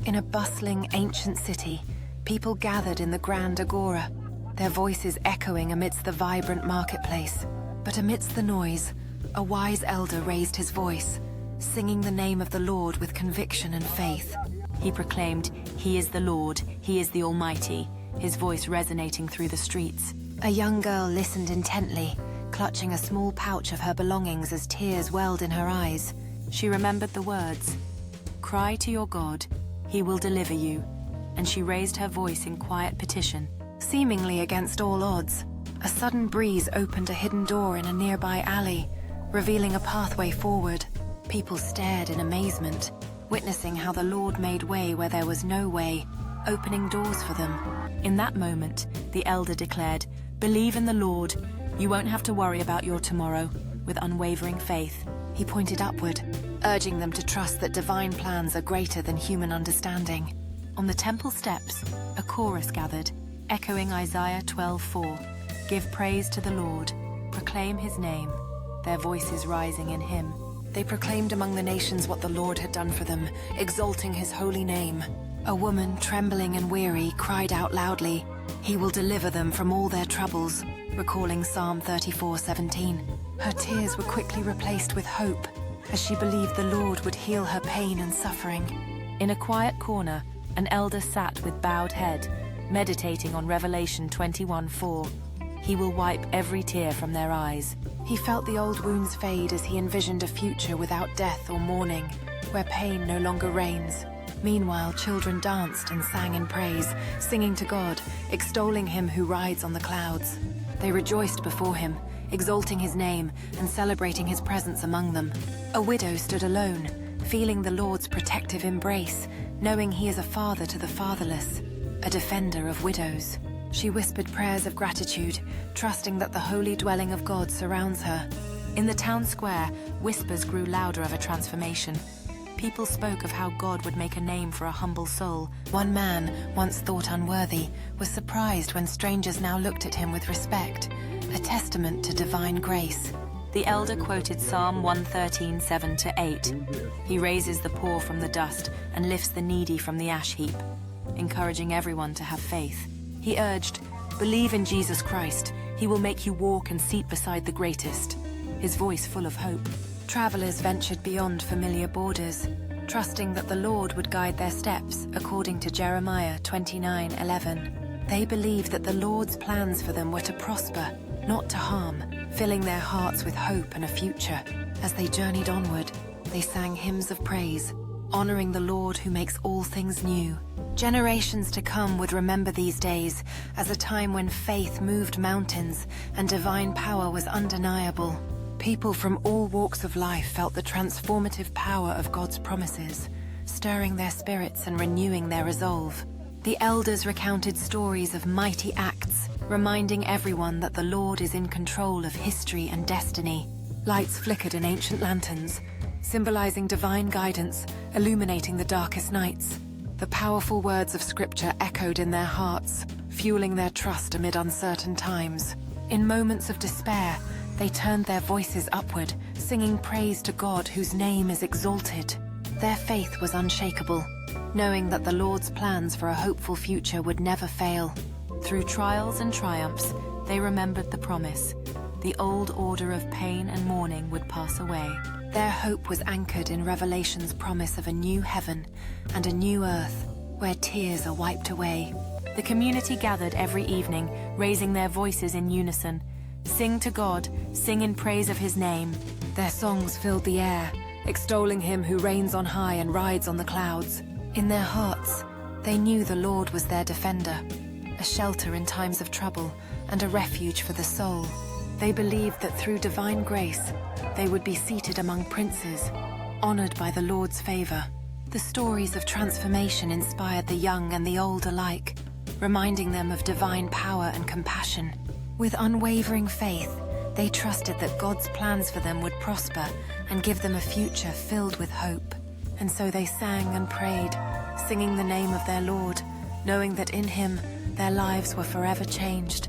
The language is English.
In a bustling ancient city, people gathered in the grand agora, their voices echoing amidst the vibrant marketplace. But amidst the noise, a wise elder raised his voice, singing the name of the Lord with conviction and faith. He proclaimed, "He is the Lord, He is the Almighty," his voice resonating through the streets. A young girl listened intently, clutching a small pouch of her belongings as tears welled in her eyes. She remembered the words, "Cry to your God, He will deliver you," and she raised her voice in quiet petition. Seemingly against all odds, a sudden breeze opened a hidden door in a nearby alley, revealing a pathway forward. People stared in amazement, witnessing how the Lord made way where there was no way, opening doors for them. In that moment, the elder declared, "Believe in the Lord. You won't have to worry about your tomorrow," with unwavering faith. He pointed upward, urging them to trust that divine plans are greater than human understanding. On the temple steps, a chorus gathered, echoing Isaiah 12:4. "Give praise to the Lord, proclaim His name," their voices rising in hymn. They proclaimed among the nations what the Lord had done for them, exalting His holy name. A woman, trembling and weary, cried out loudly, "He will deliver them from all their troubles," recalling Psalm 34:17. Her tears were quickly replaced with hope, as she believed the Lord would heal her pain and suffering. In a quiet corner, an elder sat with bowed head, meditating on Revelation 21:4. He will wipe every tear from their eyes. He felt the old wounds fade as he envisioned a future without death or mourning, where pain no longer reigns. Meanwhile, children danced and sang in praise, singing to God, extolling Him who rides on the clouds. They rejoiced before Him, exalting His name and celebrating His presence among them. A widow stood alone, feeling the Lord's protective embrace, knowing He is a father to the fatherless, a defender of widows. She whispered prayers of gratitude, trusting that the holy dwelling of God surrounds her. In the town square, whispers grew louder of a transformation. People spoke of how God would make a name for a humble soul. One man, once thought unworthy, was surprised when strangers now looked at him with respect, a testament to divine grace. The elder quoted Psalm 113:7-8. He raises the poor from the dust and lifts the needy from the ash heap, encouraging everyone to have faith. He urged, "Believe in Jesus Christ. He will make you walk and seat beside the greatest," his voice full of hope. Travelers ventured beyond familiar borders, trusting that the Lord would guide their steps according to Jeremiah 29:11. They believed that the Lord's plans for them were to prosper, not to harm, filling their hearts with hope and a future. As they journeyed onward, they sang hymns of praise, honoring the Lord who makes all things new. Generations to come would remember these days as a time when faith moved mountains and divine power was undeniable. People from all walks of life felt the transformative power of God's promises, stirring their spirits and renewing their resolve. The elders recounted stories of mighty acts, reminding everyone that the Lord is in control of history and destiny. Lights flickered in ancient lanterns, symbolizing divine guidance, illuminating the darkest nights. The powerful words of Scripture echoed in their hearts, fueling their trust amid uncertain times. In moments of despair, they turned their voices upward, singing praise to God whose name is exalted. Their faith was unshakable, knowing that the Lord's plans for a hopeful future would never fail. Through trials and triumphs, they remembered the promise. The old order of pain and mourning would pass away. Their hope was anchored in Revelation's promise of a new heaven and a new earth, where tears are wiped away. The community gathered every evening, raising their voices in unison. Sing to God, sing in praise of His name. Their songs filled the air, extolling Him who reigns on high and rides on the clouds. In their hearts, they knew the Lord was their defender, a shelter in times of trouble and a refuge for the soul. They believed that through divine grace, they would be seated among princes, honored by the Lord's favor. The stories of transformation inspired the young and the old alike, reminding them of divine power and compassion. With unwavering faith, they trusted that God's plans for them would prosper and give them a future filled with hope. And so they sang and prayed, singing the name of their Lord, knowing that in Him their lives were forever changed.